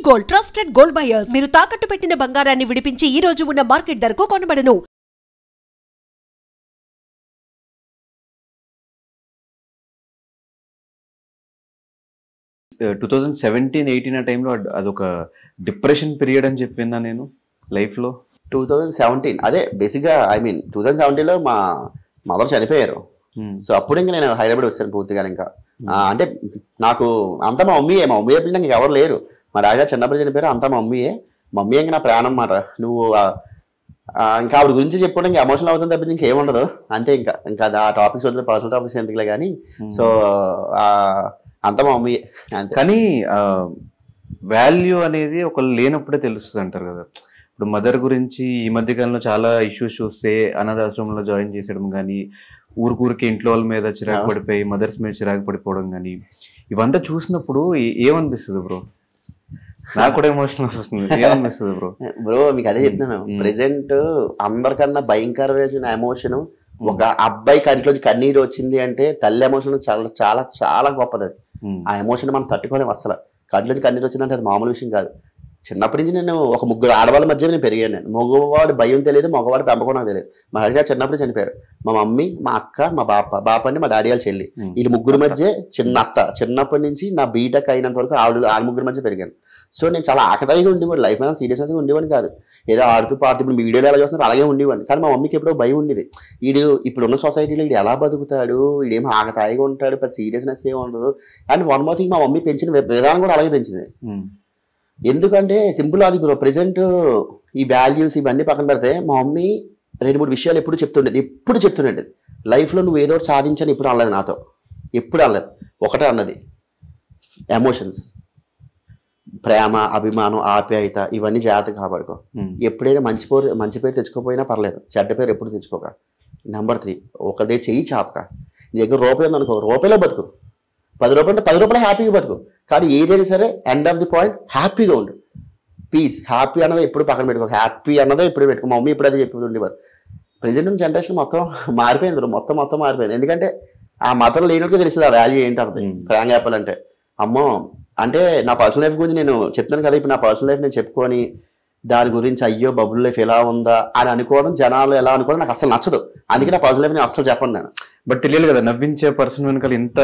Gold trusted gold buyers. మీరు తాకట్టు పెట్టిన బంగారాన్ని విడిపించి ఈ రోజు ఉన్న మార్కెట్ ధరకు కొనబడను. 2017-18 ఆ టైంలో అదొక డిప్రెషన్ పీరియడ్ అని చెప్పినా నేను లైఫ్లో. 2017 అదే బేసిక్గా 2017లో మా మదర్ చనిపోయారు. సో అప్పుడు ఇంకా నేను హైదరాబాద్ వచ్చాను పూర్తిగా. ఇంకా అంటే నాకు అంతా మా మమ్మీ చెప్పింది ఇంకా ఎవరు లేరు. మా డాడీ చిన్నప్పుడు చనిపోయారు, అంతా మా మమ్మీ ఇంకా నా ప్రాణం మాట. నువ్వు ఇంకా ఆవిడ గురించి చెప్పుకోవడం ఇంకా ఎమోషనల్ అవుతుంది తప్పించి ఇంకేముండదు. అంతే ఇంకా ఆ టాపిక్స్ వదిలే పర్సనల్ టాపిక్స్ ఎందుకులే కానీ. సో అంతా మా మమ్మీ. కానీ వాల్యూ అనేది ఒకళ్ళు లేనప్పుడే తెలుస్తుంది అంటారు కదా. ఇప్పుడు మదర్ గురించి ఈ మధ్య కాలంలో చాలా ఇష్యూస్ చూస్తే అనాథాశ్రమంలో జాయిన్ చేసేయడం కానీ, ఊరికి ఇంట్లో వాళ్ళ మీద చిరాకు పడిపోయి మదర్స్ మీద చిరాకు పడిపోవడం కానీ, ఇవంతా చూసినప్పుడు ఏమనిపిస్తుంది బ్రో? నాకు కూడా ఎమోషనల్ వస్తుంది. ఏమనిపిస్తుంది బ్రో? మీకు అదే చెప్తున్నాను. ప్రెసెంట్ అందరికన్నా భయంకరమైన ఎమోషన్ ఒక అబ్బాయి కంట్లోంచి కన్నీరు వచ్చింది అంటే తల్లి ఎమోషన్ చాలా చాలా చాలా గొప్పది. అది ఆ ఎమోషన్ మనం తట్టుకోలేము అసలు. కంట్లోంచి కన్నీరు వచ్చిందంటే అది మామూలు విషయం కాదు. చిన్నప్పటి నుంచి నేను ఒక ముగ్గురు ఆడవాళ్ళ మధ్య నేను పెరిగాను. నేను మగవాడు భయం తెలియదు, మగవాడు పెంపకం నాకు తెలియదు. మా డాడీ గారు చిన్నప్పుడు చనిపోయారు. మా మమ్మీ, మా అక్క, మా బాప అంటే మా డాడీ వాళ్ళ చెల్లి, వీళ్ళు ముగ్గురు మధ్య చిన్న అత్త. చిన్నప్పటి నుంచి నా బీటెక్ అయినంత వరకు ఆ ముగ్గురు మధ్య పెరిగాను. సో నేను చాలా ఆకతాయిగా ఉండేవాడు. లైఫ్ మీద సీరియస్నెస్గా ఉండేవాడిని కాదు. ఏదో ఆడుతూ పాడుతూ ఇప్పుడు మీ వీడియోలో ఎలా చూస్తున్నారు అలాగే ఉండేవాడిని. కానీ మా మమ్మీకి ఎప్పుడో భయం ఉండేది. ఇప్పుడున్న సొసైటీలో వీడు ఎలా బతుకుతాడు, వీడేమో ఆకతాయిగా ఉంటాడు, పెద్ద సీరియస్నెస్ ఏమి ఉండదు. అండ్ వన్ మోర్ థింగ్, మా మమ్మీ పెంచిన విధానం కూడా అలాగే పెంచింది. ఎందుకంటే సింపుల్ లాజిక్ బ్రో. ప్రెసెంట్ ఈ వాల్యూస్ ఇవన్నీ పక్కన పెడితే మా మమ్మీ 2-3 విషయాలు ఎప్పుడు చెప్తుండేది. లైఫ్లో నువ్వు ఏదో సాధించని ఎప్పుడు అనలేదు నాతో. ఎప్పుడు అనలేదు. ఒకటే అన్నది, ఎమోషన్స్, ప్రేమ, అభిమానం, ఆప్యాయత ఇవన్నీ జాగ్రత్తగా కాపాడుకో. ఎప్పుడైనా మంచి పేరు తెచ్చుకోపోయినా పర్లేదు, చెడ్డ పేరు ఎప్పుడు తెచ్చుకోక. నెంబర్ 3, ఒకదే చెయ్యి చాపక. నీ దగ్గర రూపాయి ఉందనుకో, రూపాయలో బతుకు. 10 రూపాయలు అంటే 10 రూపాయలు హ్యాపీగా బతుకు. కానీ ఏదైనా సరే ఎండ్ ఆఫ్ ది పాయింట్ హ్యాపీగా ఉండు. పీస్, హ్యాపీ అన్నది ఎప్పుడు పక్కన పెట్టుకో. హ్యాపీ అన్నదే ఎప్పుడు పెట్టుకో. మా మమ్మీ ఇప్పుడు అదే చెప్పి ఉండేవారు. ప్రెజెంట్ జనరేషన్ మొత్తం మారిపోయింది. మొత్తం మారిపోయింది. ఎందుకంటే ఆ మతం లేనోడికి తెలుస్తుంది ఆ వాల్యూ ఏంటి అర్థం. ఫ్రాంక్ యాపిల్ అంటే అమ్మో. అంటే నా పర్సనల్ లైఫ్ గురించి నేను చెప్తాను కదా. ఇప్పుడు నా పర్సనల్ లైఫ్ నేను చెప్పుకొని దాని గురించి అయ్యో బబుల్ లైఫ్ ఎలా ఉందా అని అనుకోవడం, జనాలు ఎలా అనుకోవడం నాకు అసలు నచ్చదు. అందుకే నా పర్సనల్ లైఫ్ నేను అసలు చెప్పను నేను. బట్ తెలియదు కదా నవ్వించే పర్సన్ వెనకాల ఎంత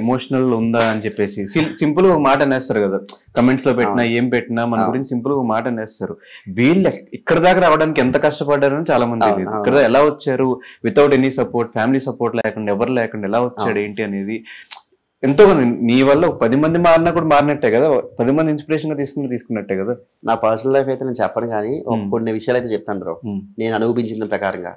ఎమోషనల్ ఉందా అని చెప్పేసి. సింపుల్ గా ఒక మాట అనేస్తారు కదా, కమెంట్స్ లో పెట్టినా ఏం పెట్టినా మన గురించి సింపుల్ గా ఒక మాట అనేస్తారు. వీళ్ళు ఇక్కడ దాకా రావడానికి ఎంత కష్టపడ్డారని చాలా మంది తెలియదు. ఇక్కడ ఎలా వచ్చారు without any support, family support లేకుండా, ఎవరు లేకుండా ఎలా వచ్చాడు ఏంటి అనేది ఎంతో మంది. నీ వల్ల 10 మంది మారినా కూడా మారినట్టే కదా, 10 మంది ఇన్స్పిరేషన్ గా తీసుకున్నట్టే కదా. నా పర్సనల్ లైఫ్ అయితే నేను చెప్పను, కానీ కొన్ని విషయాలు అయితే చెప్తాను బ్రో. నేను అనుభవించిన ప్రకారంగా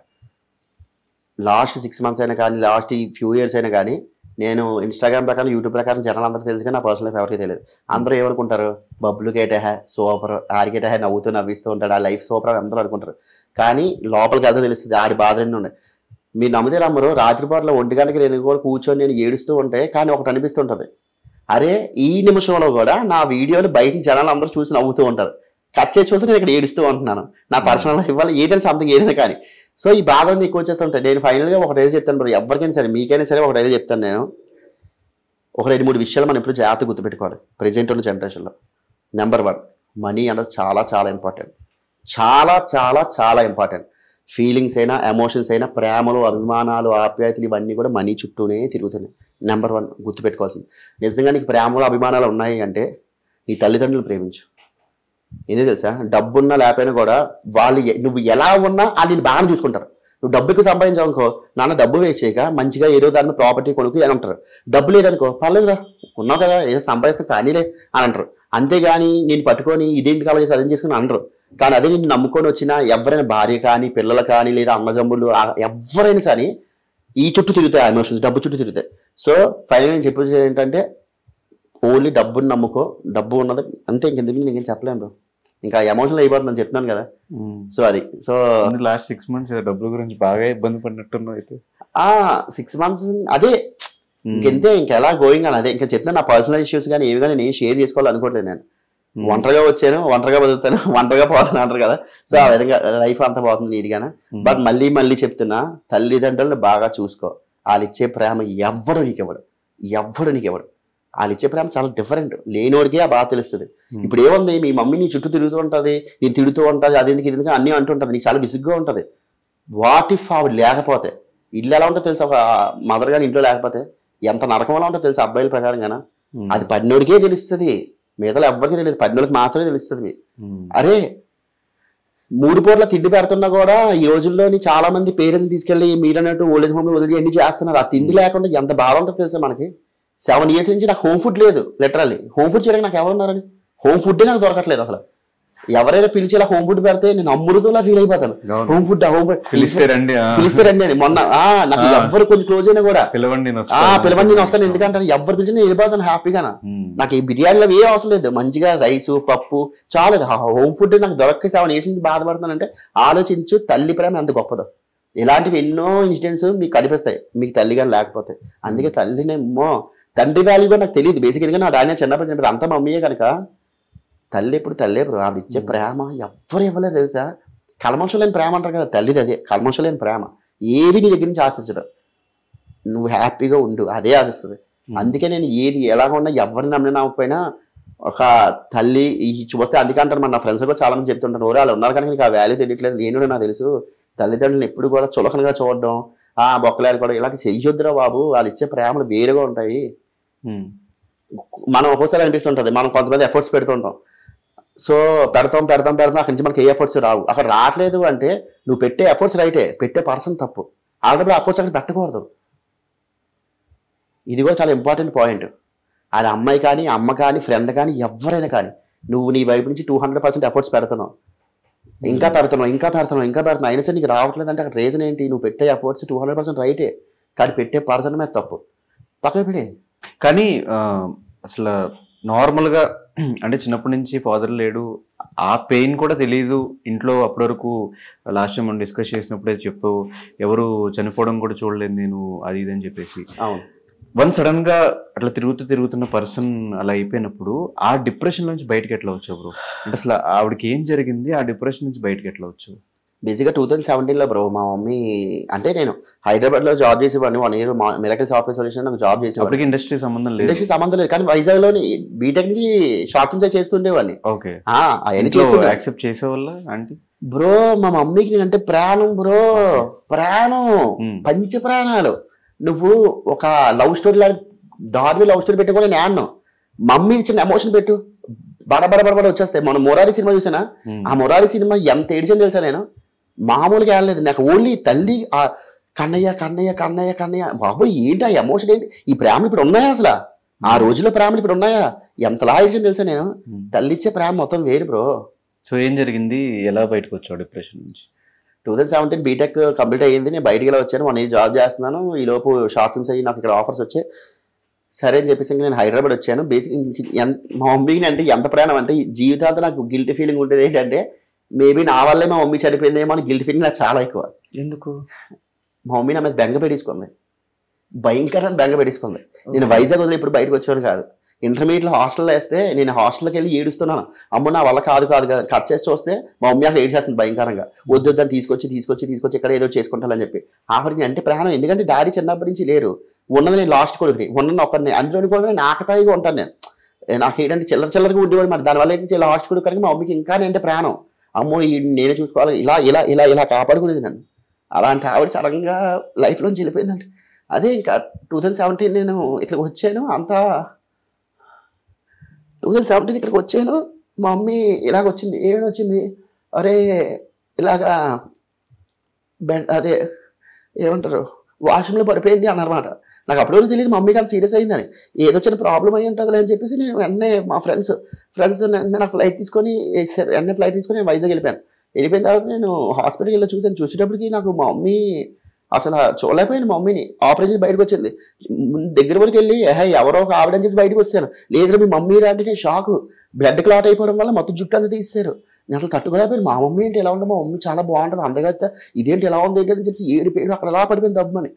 లాస్ట్ 6 మంత్స్ అయినా కానీ, లాస్ట్ ఈ ఫ్యూ ఇయర్స్ అయినా కానీ, నేను ఇన్స్టాగ్రామ్ ప్రకారం, యూట్యూబ్ ప్రకారం జనాలు అందరూ తెలుసు కానీ నా పర్సనల్ లైఫ్ ఎవరికి తెలియదు. అందరూ ఏమనుకుంటారు, బబ్బులుకేటే సూపర్, ఆడికేటే నవ్వుతూ ఉంటాడు, ఆ లైఫ్ సూపర్ అందరూ అనుకుంటారు. కానీ లోపలికి అదే తెలుస్తుంది ఆడి బాధలన్నీ ఉన్నాయి. మీరు నమ్మితే నమ్మరు, రాత్రిపాట్ల 1 గంటకి నేను కూడా కూర్చొని నేను ఏడుస్తూ ఉంటే కానీ ఒకటి అనిపిస్తుంటుంది, అరే ఈ నిమిషంలో కూడా నా వీడియోలు బయట జనాలు అందరూ చూసి నవ్వుతూ ఉంటారు. కట్ చేసి చూస్తే నేను ఇక్కడ ఏడుస్తూ ఉంటున్నాను. నా పర్సనల్ లైఫ్ వల్ల ఏదైనా సంథింగ్ ఏదైనా కానీ. సో ఈ బాధలు ఎక్కువ వచ్చేస్తుంటాయి. నేను ఫైనల్గా ఒకటైతే చెప్తాను బ్రో, ఎవరికైనా సరే, మీకైనా సరే ఒకటైతే చెప్తాను నేను. ఒక 2-3 విషయాలు మనం ఎప్పుడు జాగ్రత్తగా గుర్తుపెట్టుకోవాలి ప్రెజెంట్ ఉన్న జనరేషన్లో. నెంబర్ 1, మనీ అన్నది చాలా చాలా ఇంపార్టెంట్. చాలా చాలా చాలా ఇంపార్టెంట్. ఫీలింగ్స్ అయినా, ఎమోషన్స్ అయినా, ప్రేమలు, అభిమానాలు, ఆప్యాయతలు ఇవన్నీ కూడా మనీ చుట్టూనే తిరుగుతున్నాయి. నెంబర్ 1 గుర్తుపెట్టుకోవాల్సింది. నిజంగా నీకు ప్రేమలు, అభిమానాలు ఉన్నాయి అంటే నీ తల్లిదండ్రులు ప్రేమించు. ఎందుకు తెలుసా, డబ్బున్నా లేకపోయినా కూడా వాళ్ళు నువ్వు ఎలా ఉన్నా వాళ్ళు నేను బాగా చూసుకుంటారు. నువ్వు డబ్బుకి సంపాదించావనుకో, నాన్న డబ్బు వేస్ట్ చేయక మంచిగా ఏదో దాన్ని ప్రాపర్టీ కొనుక్కు అని అంటారు. డబ్బు లేదనుకో, పర్లేదురా ఉన్నావు కదా ఏదో సంపాదిస్తే కానీలే అని అంటారు. అంతేగాని నేను పట్టుకొని ఇదేంటి కావాలి అదేం చేసుకుని అనరు. కానీ అదే నేను నమ్ముకొని వచ్చిన ఎవరైనా భార్య కానీ, పిల్లలు కానీ, లేదా అన్నజమ్ములు ఎవరైనా సరే ఈ చుట్టూ తిరుగుతాయి ఎమోషన్స్, డబ్బు చుట్టూ తిరుగుతాయి. సో ఫైనల్ నేను చెప్పేది ఏంటంటే, ఓన్లీ డబ్బుని నమ్ముకో, డబ్బు ఉన్నది అంతే. ఇంకెందుకు నేనేం చెప్పలేను బ్రో, ఇంకా ఎమోషనల్ అయిపోతుందని చెప్తున్నాను కదా. సో అది. సో లాస్ట్ 6 మంత్స్ డబ్బుల గురించి బాగా ఇబ్బంది పడినట్టున్నావు అయితే. 6 మంత్స్ అదే ఇంకెంతే, ఇంకెలా గోయింగ్ అని అదే. ఇంకా చెప్తాను నా పర్సనల్ ఇష్యూస్ కానీ ఏవి కానీ నేను షేర్ చేసుకోవాలనుకోవట్లేదు. నేను ఒంటరిగా వచ్చాను, ఒంటరిగా బతుకుతాను, ఒంటరిగా పోతాను అంటారు కదా. సో ఆ విధంగా లైఫ్ అంతా పోతుంది నీట్గానే. బట్ మళ్ళీ చెప్తున్నా, తల్లిదండ్రులను బాగా చూసుకో. వాళ్ళు ఇచ్చే ప్రేమ ఎవ్వడు నీకు ఇవ్వడు. వాళ్ళు ఇచ్చే ప్రేమ చాలా డిఫరెంట్. లేనివాడికి ఆ బాగా తెలుస్తుంది. ఇప్పుడు ఏముంది, మీ మమ్మీ నీ చుట్టూ తిరుగుతూ ఉంటుంది, నేను తిరుగుతూ ఉంటుంది, అది ఎందుకు ఇది ఎందుకు అన్నీ అంటుంటుంది, నీకు చాలా విసుగ్గా ఉంటుంది. వాట్ ఇఫ్ ఆవిడ లేకపోతే ఇల్లు ఎలా ఉంటుందో తెలుసు, ఒక మదర్ గాని ఇంట్లో లేకపోతే ఎంత నరకంలో ఉంటుందో తెలుసు అబ్బాయిల ప్రకారంగానా. అది పడినోడికే తెలుస్తుంది, మిగతా ఎవ్వరికి తెలియదు, పడినోడికి మాత్రమే తెలుస్తుంది. అరే 3 పూట్ల తిండి పెడుతున్నా కూడా ఈ రోజుల్లోని చాలా మంది పేరెంట్స్ తీసుకెళ్లి మీరన్నట్టు ఓల్డేజ్ హోమ్ వదిలి అన్ని చేస్తున్నారు. ఆ తిండి లేకుండా ఎంత బాధ ఉంటుందో తెలుసా మనకి. 7 years నుంచి నాకు హోమ్ ఫుడ్ లేదు. లిటరల్లీ హోమ్ ఫుడ్ చేయడానికి నాకు ఎవరున్నారని, హోమ్ ఫుడ్డే నాకు దొరకట్లేదు అసలు. ఎవరైనా పిలిచి ఇలా హోమ్ ఫుడ్ పెడితే నేను అమృతంలా ఫీల్ అయిపోతాను. హోమ్ ఫుడ్ పిలిస్తే రండి అని మొన్న నాకు ఎవ్వరు కొంచెం క్లోజ్ అయినా కూడా పిలవండి నేను వస్తాను, ఎందుకంటే ఎవరు పిలిచి నేను వెళ్ళిపోతాను హ్యాపీగా. నాకు ఈ బిర్యానీలో ఏ అవసరం లేదు, మంచిగా రైస్ పప్పు చాలేదు. హోమ్ ఫుడ్ నాకు దొరక్క 7 years నుంచి బాధపడుతున్నానంటే ఆలోచించు తల్లి ప్రేమ ఎంత గొప్పదో. ఇలాంటివి ఎన్నో ఇన్సిడెంట్స్ మీకు కనిపిస్తాయి మీకు తల్లిగా లేకపోతే. అందుకే తల్లినేమో తండ్రి వాల్యూ కూడా నాకు తెలియదు బేసిక్. ఎందుకంటే నా డాడీ చిన్నప్పటి చెప్పారు అంతా మమ్మీయే కనుక తల్లి ఇప్పుడు తల్లే బ్రో. ఆవిడ ఇచ్చే ప్రేమ ఎవ్వరు ఇవ్వలేదు తెలుసా. కల్మషం లేని ప్రేమ అంటారు కదా, తల్లిది అదే కల్మషం లేని ప్రేమ. ఏవి నీ దగ్గర నుంచి ఆశించదు, నువ్వు హ్యాపీగా ఉండు అదే ఆశిస్తుంది. అందుకే నేను ఏది ఎలాగ ఉన్నా ఎవరిని నమ్మకపోయినా ఒక తల్లి చూస్తే అందుకే అంటారు. మన నా ఫ్రెండ్స్ కూడా చాలా మంది చెప్తుంటారు, ఓరే వాళ్ళు ఉన్నారు కనుక నీకు ఆ వాల్యూ తెలియట్లేదు. నేను నాకు తెలుసు తల్లిదండ్రులను ఎప్పుడు కూడా చులకనగా చూడడం, బొక్కలేరు కూడా ఇలా చెయ్యొద్దురా బాబు, వాళ్ళు ఇచ్చే ప్రేమలు వేరుగా ఉంటాయి. మనం ఒక్కోసారి అనిపిస్తుంటది మనం కొంతమంది ఎఫర్ట్స్ పెడుతుంటాం, సో పెడతాం అక్కడి నుంచి మనకి ఏ ఎఫర్ట్స్ రావు. అక్కడ రావట్లేదు అంటే నువ్వు పెట్టే ఎఫర్ట్స్ రైటే, పెట్టే పర్సన్ తప్పు. ఆల్రెడీ ఎఫర్ట్స్ అక్కడ పెట్టకూడదు. ఇది కూడా చాలా ఇంపార్టెంట్ పాయింట్. అది అమ్మాయి కానీ అమ్మ కానీ ఫ్రెండ్ కానీ ఎవరైనా కానీ నువ్వు నీ వైపు నుంచి 200% ఎఫర్ట్స్ పెడుతున్నావు, ఇంకా పెడుతున్నావు అయినా సరే నీకు రావట్లేదు అంటే అక్కడ రీజన్ ఏంటి? నువ్వు పెట్టే ఎఫర్ట్స్ 200% రైటే, కానీ పెట్టే పర్సన్ మీద తప్పు. పక్కన పెడే. కానీ అసలు నార్మల్గా అంటే చిన్నప్పటి నుంచి ఫాదర్ లేడు, ఆ పెయిన్ కూడా తెలియదు ఇంట్లో. అప్పటి వరకు లాస్ట్ టైం మనం డిస్కస్ చేసినప్పుడే చెప్పు, ఎవరు చనిపోవడం కూడా చూడలేదు నేను, అది ఇది అని చెప్పేసి. వన్ సడన్ గా అట్లా తిరుగుతున్న పర్సన్ అలా అయిపోయినప్పుడు ఆ డిప్రెషన్ నుంచి బయటకి ఎట్లా వచ్చావు బ్రో? అంటే అసలు ఆవిడకి ఏం జరిగింది, ఆ డిప్రెషన్ నుంచి బయటకి ఎట్లా వచ్చావు? బేసిక్గా 2017లో బ్రో మా మమ్మీ, అంటే నేను హైదరాబాద్ లో జాబ్ చేసేవాడిని 1 year మిరాకిల్ సాఫ్ట్వేర్ సొల్యూషన్ నాకు జాబ్ చేసేవాడిని. అప్పటికి ఇండస్ట్రీ సంబంధం లేదు, కానీ వైజాగ్ లోని బీటెక్ నుంచి షార్ట్ ఫిల్మ్స్ చేస్తుండేవాడిని. ఓకే, యాక్సెప్ట్ చేసేవాళ్ళ ఆంటీ? బ్రో మా మమ్మీకి నేనంటే ప్రాణం బ్రో, ప్రాణం, పంచ ప్రాణాలు. నువ్వు ఒక లవ్ స్టోరీ దారి లవ్ స్టోరీ పెట్టి కూడా నేను అన్నాను, మమ్మీ చిన్న ఎమోషన్ పెట్టు బడబడ వచ్చేస్తాయి. మనం మొరారి సినిమా చూసానా, ఆ మొరారి సినిమా ఎంత ఏడిచని తెలుసా నేను, మామూలుగా వెళ్ళలేదు. నాకు ఓన్లీ తల్లి కన్నయ్య బాబు ఏంటి ఆ ఎమోషన్ ఏంటి, ఈ ప్రేమలు ఇప్పుడు ఉన్నాయా అసలు? ఆ రోజుల్లో ప్రేమలు ఇప్పుడు ఉన్నాయా? ఎంతలా ఏడిచని తెలుసా నేను. తల్లి ఇచ్చే ప్రేమ మొత్తం వేరు బ్రో. సో ఏం జరిగింది, ఎలా బయటకు వచ్చావు డిప్రెషన్ నుంచి? 2017 బీటెక్ కంప్లీట్ అయ్యింది, నేను బయటికి ఇలా వచ్చాను, 1 year జాబ్ చేస్తున్నాను. ఈ లోపు షార్ట్ ఫిల్మ్స్ అయ్యి నాకు ఇక్కడ ఆఫర్స్ వచ్చాయి. సరే అని చెప్పేసి నేను హైదరాబాద్ వచ్చాను. బేసిక్ మా మమ్మీకి అంటే ఎంత ప్రాణం అంటే జీవితాంతో నాకు గిల్టీ ఫీలింగ్ ఉంటుంది. ఏంటంటే మేబీ నా వల్లే మా మమ్మీ చనిపోయిందేమో అని గిల్టీ ఫీలింగ్ నాకు చాలా ఎక్కువ. ఎందుకు? మా మమ్మీ నా మీద బెంగ పెట్టేసుకుంది, భయంకరమైన బెంగ పెట్టేసుకుంది. నేను వైజాగ్ వదిలి ఇప్పుడు బయటకు వచ్చేవాడు కాదు. ఇంటర్మీడియట్లో హాస్టల్లో వేస్తే నేను హాస్టల్కి వెళ్ళి ఏడుస్తున్నాను, అమ్మ నా వల్ల కాదు కట్ చేసి చూస్తే మా మమ్మీ అక్కడ ఏడ్చేస్తుంది భయంకరంగా. వద్దని తీసుకొచ్చి ఇక్కడ ఏదో చేసుకుంటానని చెప్పి. ఆఖరికి అంటే ప్రాణం, ఎందుకంటే డాడీ చిన్నప్పటి నుంచి లేరు, ఉన్నది నేను లాస్ట్ కొడుకుని, ఉన్న ఒకరిని, అందులోని కూడా నేను ఆకతాయిగా ఉంటాను. నేను నాకు ఏంటంటే చిల్లరగా ఉండేవాడు, మరి దానివల్ల ఏంటంటే లాస్ట్ కొడుకు కనుక మా మమ్మీకి ఇంకా నేనంటే ప్రాణం. అమ్మో నేనే చూసుకోవాలి, ఇలా కాపాడుకునేది నన్ను. అలాంటి ఆవిడ సడన్గా లైఫ్లోంచి వెళ్ళిపోయిందంటే అదే ఇంకా 2017 నేను ఇక్కడికి వచ్చాను. అంతా 2017 ఇక్కడికి వచ్చాను. మా మమ్మీ ఇలాగ వచ్చింది, ఏమైనా వచ్చింది, అరే ఇలాగా అదే ఏమంటారు వాష్రూమ్లో పడిపోయింది అన్నమాట. నాకు అప్పటివరకు తెలియదు మమ్మీకి అంత సీరియస్ అయిందని, ఏదో చిన్న ప్రాబ్లం అయ్యి ఉంటుంది అని చెప్పేసి నేను వెంటనే మా ఫ్రెండ్స్ నాకు ఫ్లైట్ తీసుకొని నేను వైజాగ్ వెళ్ళిపోయిన తర్వాత నేను హాస్పిటల్కి వెళ్ళి చూసేటప్పటికి నాకు మా మమ్మీ అసలు చూడలేకపోయాను. మమ్మీని ఆపరేషన్ బయటకు వచ్చింది, దగ్గర వరకు వెళ్ళి ఎవరో ఒక ఆవిడని చెప్పి బయటకు వచ్చాను. లేదు మీ మమ్మీ అంటే నేను షాక్, బ్లడ్ క్లాట్ అయిపోవడం వల్ల మొత్తం జుట్టు అంతా తీసేశారు. నేను అసలు తట్టుకోలేకపోయాను. మా మమ్మీ ఏంటి ఎలా ఉండదు, మా మమ్మీ చాలా బాగుంటుంది అందగత్త, ఇదేంటి ఎలా ఉంది ఏంటి అని చెప్పి ఏడిపోయాడు, అక్కడ ఎలా పడిపోయింది దబ్బమని.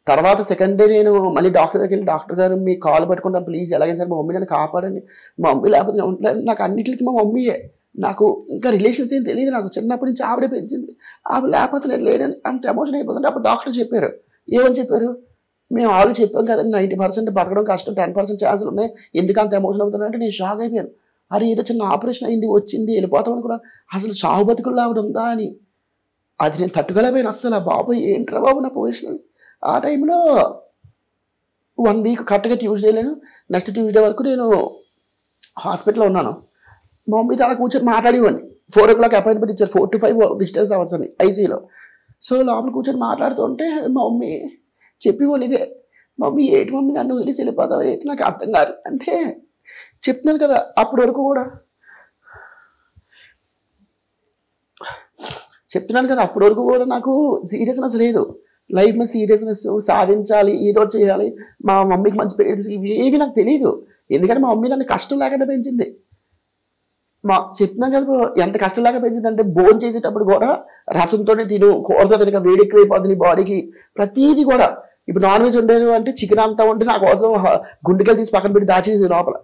తర్వాత సెకండ్ డే నేను మళ్ళీ డాక్టర్ దగ్గరికి వెళ్ళి, డాక్టర్ గారు మీ కాల్ పట్టుకుంటాను ప్లీజ్, ఎలాగైనా సరే మా మమ్మీ నన్ను కాపాడండి, మా మమ్మీ లేకపోతే నేను ఉండలేదు. నాకు అన్నింటికి మా మమ్మీయే, నాకు ఇంకా రిలేషన్స్ ఏం తెలియదు, నాకు చిన్నప్పటి నుంచి ఆవిడే పెంచింది, ఆవిడ లేకపోతే నేను లేనని అంత ఎమోషన్ అయిపోతుంది. అప్పుడు డాక్టర్ చెప్పారు, ఏమని చెప్పారు, మేము ఆల్రెడీ చెప్పాం కదండి 90% బతకడం కష్టం, 10% ఛాన్సులు ఉన్నాయి, ఎందుకు అంత ఎమోషన్ అవుతున్నా అంటే నేను షాక్ అయిపోయాను. అరే ఏదో చిన్న ఆపరేషన్ అయింది, వచ్చింది, వెళ్ళిపోతాం అనుకున్నాను, అసలు సాగు బతుకుల్లో ఆవిడ ఉందా అని. అది నేను తట్టుకోలేకపోయాను అసలు. బాబు ఏంట్రా బాబు నా పొజిషన్. ఆ టైంలో 1 వీక్ కరెక్ట్గా ట్యూస్డే లేను, నెక్స్ట్ ట్యూస్డే వరకు నేను హాస్పిటల్లో ఉన్నాను. మా మమ్మీతో అలా కూర్చొని మాట్లాడేవాడిని. 4 o'clock అపాయింట్మెంట్ ఇచ్చారు, 4 to 5 విజిటర్స్ అవర్స్ అని ఐసీయూలో. సో లోపల కూర్చొని మాట్లాడుతుంటే మా మమ్మీ చెప్పేవాళ్ళు ఇదే, మమ్మీ ఏంటి మమ్మీ నన్ను వదిలేసి వెళ్ళిపోతావు ఏంటి, నాకు అర్థం కాదు అంటే. చెప్తున్నాను కదా అప్పటి వరకు కూడా నాకు సీరియస్నెస్ లేదు, లైఫ్ మీద సీరియస్నెస్, సాధించాలి, ఏదో చేయాలి, మా మమ్మీకి మంచి పేరు, ఇవేవి నాకు తెలియదు. ఎందుకంటే మా మమ్మీ నన్ను కష్టం లేకుండా పెంచింది. చెప్తున్నాను కదా ఎంత కష్టం లేక పెంచింది అంటే, భోజనం చేసేటప్పుడు కూడా రసంతోనే తిను, కూరతో తినక వేడి ఎక్కువైపోతుంది నీ బాడీకి, ప్రతిదీ కూడా. ఇప్పుడు నాన్ వెజ్ ఉండేది అంటే చికెన్ అంతా ఉంటే నా కోసం గుండెకాయలు తీసి పక్కన పెట్టి దాచేది లోపల.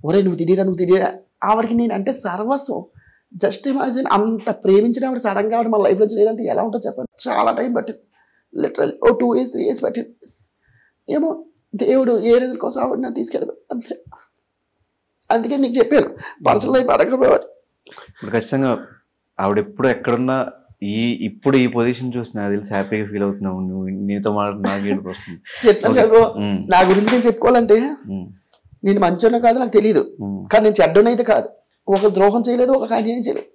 ఒరే నువ్వు తినేరా ఆవిడకి నేను అంటే సర్వస్వం. జస్ట్ ఇమాజిన్, అంత ప్రేమించిన ఆవిడ సడన్ గా ఆవిడ మన లైఫ్ నుంచి లేదంటే ఎలా ఉంటుందో చెప్పండి. చాలా టైం పట్టింది, లిటరల్లీ 2 years 3 years పట్టింది. ఏమో దేవుడు ఏ రీజన్ కోసం ఆవిడ నేను తీసుకెళ్ళాడు అంతే. అందుకే నీకు చెప్పాను పర్సనల్ లైఫ్ అడగబోవాలి. ఇప్పుడు ఖచ్చితంగా ఆవిడ ఎప్పుడు ఎక్కడున్నా ఇప్పుడు ఈ పొజిషన్ చూసి నాకు తెలిసి హ్యాపీగా ఫీల్ అవుతున్నావు నువ్వు, నీతో నాకు ఏడుపు వస్తుంది. చెప్తాను కదా నా గురించి నేను చెప్పుకోవాలంటే, నేను మంచోనే కాదు నాకు తెలియదు, కానీ నేను చెడ్డనైతే కాదు, ఒక ద్రోహం చేయలేదు, ఒక అన్యాయం చేయలేదు.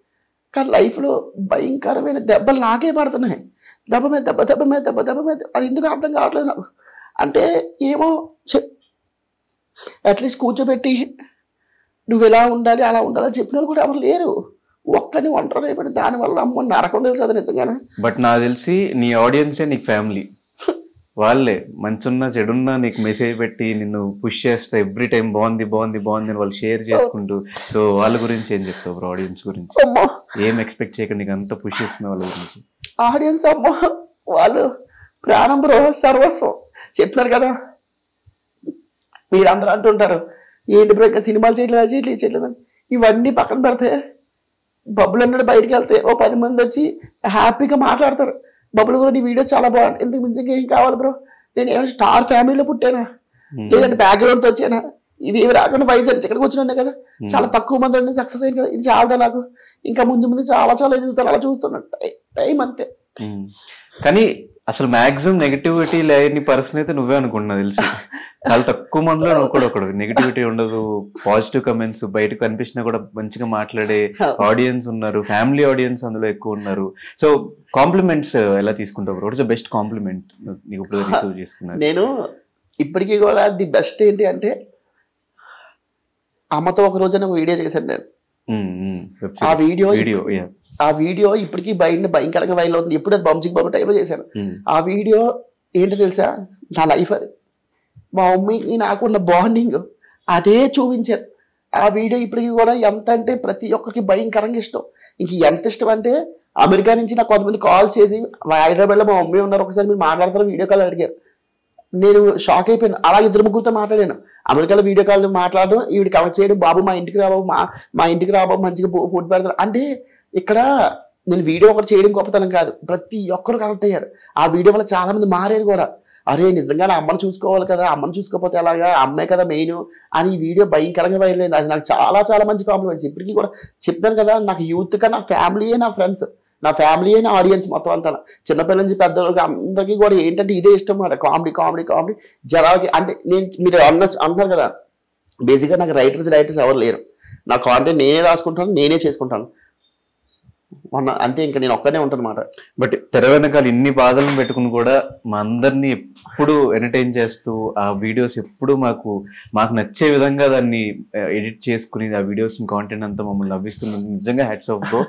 కానీ లైఫ్లో భయంకరమైన దెబ్బలు నాకే పడుతున్నాయి, దెబ్బ మీద దెబ్బ దెబ్బ మీద దెబ్బ దెబ్బ మీద. అది ఎందుకు అర్థం కావట్లేదు నాకు. అంటే ఏమో అట్లీస్ట్ కూర్చోబెట్టి నువ్వు ఎలా ఉండాలి అలా ఉండాలని చెప్పిన వాళ్ళు కూడా ఎవరు లేరు. ఒక్కని ఒంటరి అయిపోయింది, దానివల్ల అమ్మ నరకం తెలుసు అది నిజంగానే. బట్ నాకు తెలిసి నీ ఆడియన్సే నీకు ఫ్యామిలీ, వాళ్ళే మంచున్నా చెడున్నా నీకు మెసేజ్ పెట్టి నిన్ను పుష్ చేస్తా ఎవ్రీ టైం, బాగుంది బాగుంది బాగుంది అని వాళ్ళు షేర్ చేసుకుంటూ. సో వాళ్ళ గురించి ఏం చెప్తావు బ్రో, ఆడియన్స్ గురించి ఏం ఎక్స్పెక్ట్ చేయకుండా నీకు అంత పుష్ చేస్తున్న వాళ్ళ గురించి? ఆడియన్స్ అమ్మ వాళ్ళు ప్రాణం బ్రో, సర్వస్వం. చెప్తున్నారు కదా మీరందరూ అంటుంటారు ఏంటి బ్రో ఇంకా సినిమాలు చేయట్లేదు. ఇవన్నీ పక్కన పెడితే బబ్బులు అన్నాడు బయటికి వెళ్తే ఓ 10 మంది వచ్చి హ్యాపీగా మాట్లాడతారు, బబ్బులు కూడా నీ వీడియో చాలా బాగుంది, ఎందుకు మించి ఏం కావాలి బ్రో, నేను ఏమైనా స్టార్ ఫ్యామిలీలో పుట్టానా లేదంటే బ్యాక్గ్రౌండ్తో వచ్చానా, ఇవి ఏమి రాకుండా వయసు ఇక్కడికి వచ్చినా కదా, చాలా తక్కువ మంది సక్సెస్ అయింది కదా, ఇది చాలా నాకు ఇంకా ముందు చాలా చాలా ఎదుగుతాను అలా చూస్తున్నాను టైం అంతే. కానీ అసలు మాక్సిమం నెగిటివిటీ లేని పర్సన్ అయితే నువ్వే అనుకుంటున్నా తెలిసి. చాలా తక్కువ మందిలో నువ్వు కూడా ఒకడు, నెగిటివిటీ ఉండదు, పాజిటివ్ కమెంట్స్ బయటకు కనిపించినా కూడా మంచిగా మాట్లాడే ఆడియన్స్ ఉన్నారు, ఫ్యామిలీ ఆడియన్స్ అందులో ఎక్కువ ఉన్నారు. సో కాంప్లిమెంట్స్ ఎలా తీసుకుంటావు? What is the best compliment నీకు ఇప్పుడు రిసీవ్ చేసుకున్నాను? నేను ఇప్పటికీ కూడా ది బెస్ట్ ఏంటి అంటే, అమ్మతో ఒక రోజు ఒక వీడియో చేశాను నేను. ఆ వీడియో ఇప్పటికీ భయంకరంగా వైరల్ అవుతుంది. ఎప్పుడు అది బంజింగ్ బాబు టైంలో చేశాను. ఆ వీడియో ఏంటో తెలుసా, నా లైఫ్ అది, మా మమ్మీకి నాకున్న బాండింగ్ అదే చూపించారు. ఆ వీడియో ఇప్పటికీ కూడా ఎంత అంటే ప్రతి ఒక్కరికి భయంకరంగా ఇష్టం. ఇంక ఎంత ఇష్టం అంటే, అమెరికా నుంచి నాకు కొంతమంది కాల్ చేసి, హైదరాబాద్లో మా మమ్మీ ఉన్నారు, ఒకసారి మీరు మాట్లాడతారు వీడియో కాల్ అడిగారు. నేను షాక్ అయిపోయాను. అలా 2-3 మాట్లాడాను. అమెరికాలో వీడియో కాల్ మాట్లాడడం, ఈవిడ కనెక్ట్ చేయడం, బాబు మా ఇంటికి రాబాబు, మా ఇంటికి రాబాబు మంచిగా ఫుడ్ పెడతారు అంటే. ఇక్కడ నేను వీడియో ఒకటి చేయడం గొప్పతనం కాదు, ప్రతి ఒక్కరు కనెక్ట్ అయ్యారు. ఆ వీడియో వల్ల చాలా మంది మారారు కూడా. అరే నిజంగానే అమ్మను చూసుకోవాలి కదా, అమ్మను చూసుకోకపోతే ఎలాగా, అమ్మే కదా మెయిన్ అని ఈ వీడియో భయంకరంగా వైరల్ అయింది. అది నాకు చాలా చాలా మంచి కాంప్లిమెంట్స్. ఇప్పటికీ కూడా చెప్తాను కదా, నాకు యూత్ గా నా ఫ్యామిలీయే నా ఫ్రెండ్స్, నా ఫ్యామిలీయే నా ఆడియన్స్ మొత్తం అంతా. చిన్నపిల్లల నుంచి పెద్దవాళ్ళకి అందరికీ కూడా ఏంటంటే ఇదే ఇష్టం మాట, కామెడీ కామెడీ కామెడీ జనాలకి. అంటే మీరు అంటున్నారు కదా, బేసిక్గా నాకు రైటర్స్ ఎవరు లేరు. నా కాంటెంట్ నేనే రాసుకుంటాను, నేనే చేసుకుంటాను అంతే. ఇంకా నేను ఒక్కనే ఉంటాను అనమాట. బట్ తెర వెనకాల ఇన్ని బాధలను పెట్టుకుని కూడా మా అందరినీ ఎప్పుడు ఎంటర్టైన్ చేస్తూ, ఆ వీడియోస్ ఎప్పుడు మాకు నచ్చే విధంగా దాన్ని ఎడిట్ చేసుకుని ఆ వీడియోస్ కాంటెంట్ అంతా మమ్మల్ని లభిస్తున్నది నిజంగా హ్యాట్స్ ఆఫ్ బ్రో.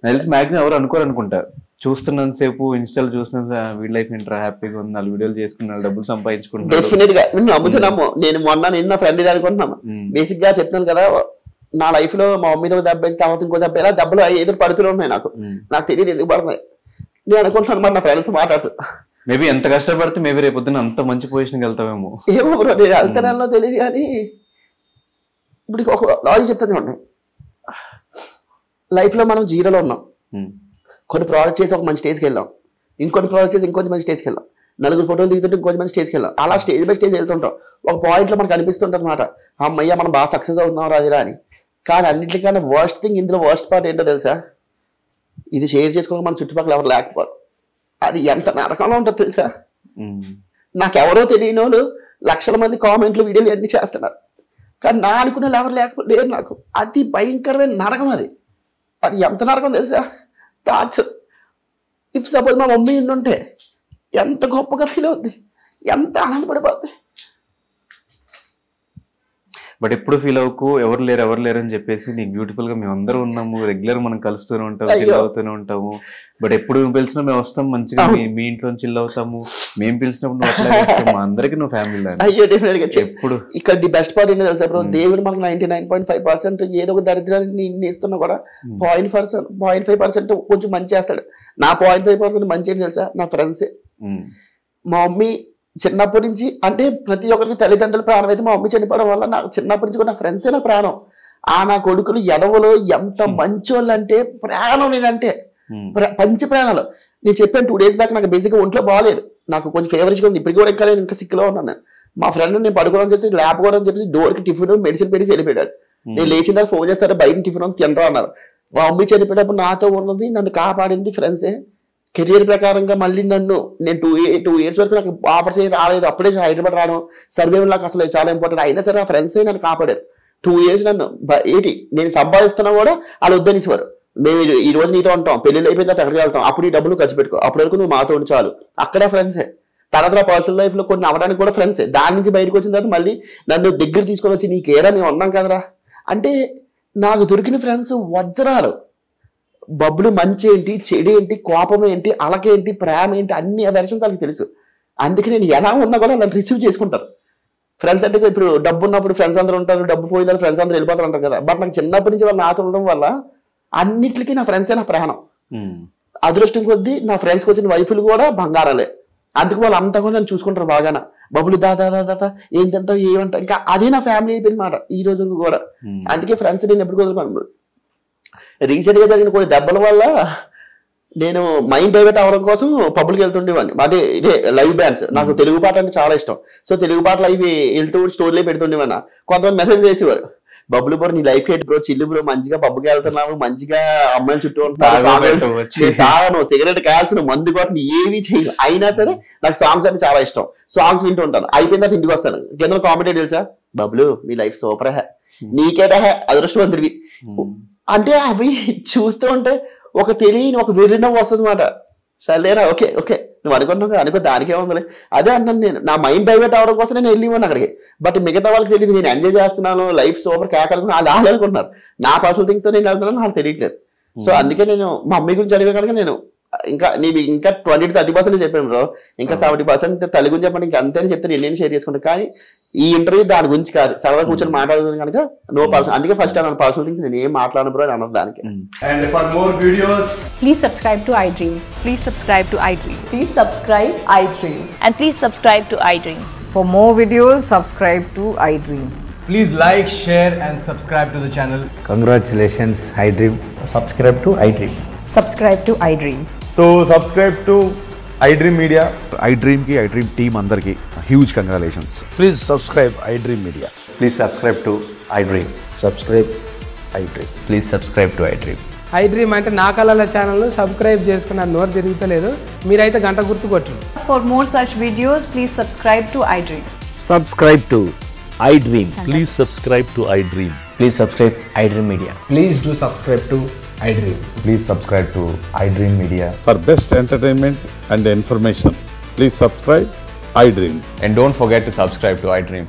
తెలిసి మ్యాక్సిమం ఎవరు అనుకోరనుకుంటారు, చూస్తున్నంతసేపు ఇన్స్టాల్ చూస్తున్న వీడ్ లైఫ్ ఏంట్రా హ్యాపీగా ఉంది, 4 వీడియోలు చేసుకున్నాను, డబ్బులు సంపాదించుకుంటున్నాను. డెఫినెట్ గా నేను నమ్ముతున్నాము. నేను నా ఫ్రెండ్ ఇది అనుకుంటున్నాను. బేసిక్ గా చెప్తాను కదా, నా లైఫ్ లో మా మమ్మీతో 70 తర్వాత ఇంకో 70 ఇలా దెబ్బలు ఎదురు పడుతూనే ఉన్నాయి. నాకు తెలియదు ఎందుకు పడుతున్నాయి. నేను అనుకుంటున్నాను మరి నా ఫ్రెండ్స్ మాట్లాడుతూ, మేబీ ఎంత కష్టపడితే మేబీ రేపు పొద్దున్న అంత మంచి పొజిషన్కి వెళ్తామేమో. ఏమో బ్రో, నేను వెళ్తానో తెలియదు. కానీ ఇప్పుడు ఒక లాజిక్ చెప్తాను, లైఫ్ లో మనం జీరోలో ఉన్నాం, కొన్ని ప్రాజెక్ట్ చేసి ఒక మంచి స్టేజ్కి వెళ్ళాం, ఇంకొన్ని ప్రాజెక్ట్ చేసి ఇంకొంచెం మంచి స్టేజ్కి వెళ్ళాం. నలుగురు ఫోటోలు దిగుతుంటే ఇంకొంచెం స్టేజ్కి వెళ్ళాం. అలా స్టేజ్ బై స్టేజ్ వెళ్తుంటాం. ఒక పాయింట్లో మనకు అనిపిస్తుంటుంది అనమాట, అమ్మయ్య మనం బాగా సక్సెస్ అవుతున్నాం రాదిరా అని. కానీ అన్నింటికన్నా వర్స్ట్ థింగ్ ఇందులో వర్స్ట్ పార్ట్ ఏంటో తెలుసా, ఇది షేర్ చేసుకోవడం మన చుట్టుపక్కల ఎవరు లేకపోవడం. అది ఎంత నరకంలో ఉంటుంది తెలుసా. నాకెవరో తెలియని వాళ్ళు లక్షల మంది కామెంట్లు వీడియోలు అన్ని చేస్తున్నారు, కానీ నా అనుకునే వాళ్ళు ఎవరు లేరు నాకు. అది భయంకరమైన నరకం. అది ఎంత నరకం తెలుసా, టార్చర్. ఇఫ్ సపోజ్ మా మమ్మీ ఉంటే ఎంత గొప్పగా ఫీల్ అవుద్ది, ఎంత ఆనందపడిపోద్ది. బట్ ఎప్పుడు ఫీల్ అవ్వకు ఎవరు లేరు అని చెప్పేసి నీకు బ్యూటిఫుల్ గా మేము అందరూ ఉన్నాము, రెగ్యులర్ మనం కలుస్తూనే ఉంటాము, చిల్ అవుతూనే ఉంటాము. బట్ ఎప్పుడు పిలిచినా మేము వస్తాం, మంచిగా మీ ఇంట్లో చిల్ అవుతాము. మేము పిలిచినప్పుడు నువ్వు అట్లా మా అందరికి నువ్వు ఫ్యామిలీ. అయ్యో డెఫినెట్ గా ఎప్పుడు ఇక్కడ ది బెస్ట్ పార్ట్ ఏంటో తెలుసా బ్రో, దేవుడు మనకు 99.5% ఏదో ఒక దరిద్రాన్ని ఇస్తున్నా కూడా 0.5% కొంచెం మంచి చేస్తాడు. నా 0.5% మంచి ఏంటి తెలుసా, నా ఫ్రెండ్సే. మా మమ్మీ చిన్నప్పటి నుంచి, అంటే ప్రతి ఒక్కరికి తల్లిదండ్రుల ప్రాణం అయితే మా మమ్మీ చనిపోవడం వల్ల నాకు చిన్నప్పటి నుంచి కూడా నా ఫ్రెండ్సే నా ప్రాణం. నా కొడుకులు ఎదవలో ఎంత మంచోళ్ళు అంటే ప్రాణం. నేనంటే పంచి ప్రాణాలు. నేను చెప్పాను 2 days బ్యాక్ నాకు బేసిక్గా ఒంట్లో బాగాలేదు, నాకు కొంచెం ఫేవరేజ్గా ఉంది. ఇప్పటికి కూడా ఇంకా సిక్లో ఉన్నాను నేను. మా ఫ్రెండ్ నేను పడుకోవడం చేసి లేకపోవడం చెప్పేసి డోర్కి టిఫిన్ మెడిసిన్ పెట్టి వెళ్ళిపోయాడు. నేను లేచిన తర్వాత ఫోన్ చేస్తారు, బయట టిఫిన్ తింటా అన్నారు. మా మమ్మీ చనిపోయేటప్పుడు నాతో ఉన్నది, నన్ను కాపాడింది ఫ్రెండ్సే. కెరియర్ ప్రకారంగా మళ్ళీ నేను 2 years వరకు నాకు ఆఫర్స్ రాలేదు. అప్పుడే హైదరాబాద్ రావడం సర్వైవల్ నాకు అసలు చాలా ఇంపార్టెంట్. అయినా సరే ఆ ఫ్రెండ్సే నన్ను కాపాడారు. 2 years నన్ను నేను సంపాదిస్తున్నా కూడా వాళ్ళు వద్దనిసేవారు. మేము ఈ రోజు నీతో ఉంటాం, పెళ్ళిళ్ళు అయిపోయిన తర్వాత ఎక్కడికి వెళ్తాం, అప్పుడు ఈ డబ్బులు ఖర్చు పెట్టుకో, అప్పటి వరకు నువ్వు మాతో ఉండి చాలు. అక్కడ ఫ్రెండ్సే. తర్వాత పర్సనల్ లైఫ్ లో కొన్ని అవ్వడానికి కూడా ఫ్రెండ్సే. దాని నుంచి బయటకు వచ్చిన తర్వాత మళ్ళీ నన్ను దగ్గర తీసుకొని వచ్చి నీకేరా మేము ఉన్నాం కదరా అంటే నాకు దొరికిన ఫ్రెండ్స్ వజ్రాలు. బబ్బులు మంచి ఏంటి, చెడు ఏంటి, కోపం ఏంటి, అలకేంటి, ప్రేమ ఏంటి, అన్ని వెర్షన్స్ వాళ్ళకి తెలుసు. అందుకే నేను ఎలా ఉన్నా కూడా నన్ను రిసీవ్ చేసుకుంటారు. ఫ్రెండ్స్ అంటే ఇప్పుడు డబ్బు ఉన్నప్పుడు ఫ్రెండ్స్ అందరూ ఉంటారు, డబ్బు పోయిందని ఫ్రెండ్స్ అందరూ వెళ్ళిపోతారు అంటారు కదా. బట్ నాకు చిన్నప్పటి నుంచి వాళ్ళు నాతో ఉండడం వల్ల అన్నిటికీ నా ఫ్రెండ్సే నా ప్రాణం. అదృష్టం కొద్దీ నా ఫ్రెండ్స్కి వచ్చిన వైఫులు కూడా బంగారాలే. అందుకు వాళ్ళు అంతా కూడా నన్ను చూసుకుంటారు బాగానే. బబ్బులు దాదా ఏం తింటావు ఏమంటావు, ఇంకా అదే నా ఫ్యామిలీ అయిపోయింది మాట ఈ రోజు కూడా. అందుకే ఫ్రెండ్స్ నేను ఎప్పుడు వదులుకోను. రీసెంట్ గా జరిగిన కొన్ని దెబ్బల వల్ల నేను మైండ్ డైవర్ట్ అవ్వడం కోసం పబ్లిక్ వెళ్తుండేవాడిని. అదే ఇదే లైవ్ బ్యాండ్స్. నాకు తెలుగు పాట అంటే చాలా ఇష్టం. సో తెలుగు పాటలు అవి వెళ్తూ స్టోరీలో పెడుతుండేవాడిని. కొంతమంది మెసేజ్ చేసేవారు, బబ్బులు బ్రో నీ లైఫ్ ఏంటి బ్రో, చిల్లు బ్రో, మంచిగా పబ్కి వెళ్తున్నావు, మంచిగా అమ్మాయిలు చుట్టూ ఉంటాను, సిగరెట్ కాల్సిన, మందు కొట్టి ఏవి చేయను. అయినా సరే నాకు సాంగ్స్ అంటే చాలా ఇష్టం. సాంగ్స్ వింటూ ఉంటాను. అయిపోయిన తర్వాత ఇంటికి వస్తాను. కింద కామెంట్ తెలుసా, బబ్బులు నీ లైఫ్ సూపర్ హే, నీకేటా హే, అదృష్టవంతుడివి అంటే అవి చూస్తూ ఉంటే ఒక తెలియని ఒక వెర్రినవ్వు వస్తుంది మాట. సరేరా ఓకే నువ్వు అనుకుంటున్నావు అనుకో, దానికే ఉందిలే. అదే అంటాను నేను. నా మైండ్ డైవర్ట్ అవడం కోసం నేను వెళ్ళివ్వను అక్కడికి. బట్ మిగతా వాళ్ళకి తెలియదు నేను ఎంజాయ్ చేస్తున్నాను, లైఫ్ సూపర్ కేకలుకున్నాను, అది ఆడాలనుకుంటున్నారు. నా పర్సనల్ థింగ్స్ తో నేను వెళ్తున్నాను, నాకు తెలియట్లేదు. సో అందుకే నేను మా మమ్మీ గురించి అడిగే కనుక నేను నీవు ఇంకా 20-30% చెప్పాను బ్రో, ఇంకా 70% తల్లి గురించి చెప్పండి, ఇంకా అంతే చెప్తాను, ఎన్ని షేర్ చేసుకుంటాను. కానీ ఈ ఇంటర్వ్యూ దాని గురించి కాదు, సరదా కూర్చొని మాట్లాడుతుంది కనుక నో పర్సనల్. అందుకే ఫస్ట్ అన్న పర్సనల్ థింగ్స్ నేను ఏం మాట్లాడను బ్రో అని అన్నది దానికి. And for more videos, please subscribe to iDream. Please subscribe to iDream. Please subscribe iDream. And please subscribe to iDream. For more videos, subscribe to iDream. please like, share and subscribe to the channel. Congratulations, iDream. Subscribe to iDream. Subscribe to iDream. So subscribe to iDream Media. iDream ki iDream team andarki huge congratulations. Please subscribe iDream Media. Please subscribe to iDream. Subscribe iDream. Please subscribe to iDream. iDream అంటే నా కళల channel subscribe చేసుకున్న నోరు తిరుగుతలేదు, మీరైతే గంట గుర్తు కొట్టండి. For more such videos, please subscribe to iDream. Subscribe to iDream. Please subscribe to iDream. Please subscribe iDream Media. Please do subscribe to iDream. Please subscribe to iDream Media. For best entertainment and information, please subscribe iDream. And don't forget to subscribe to iDream.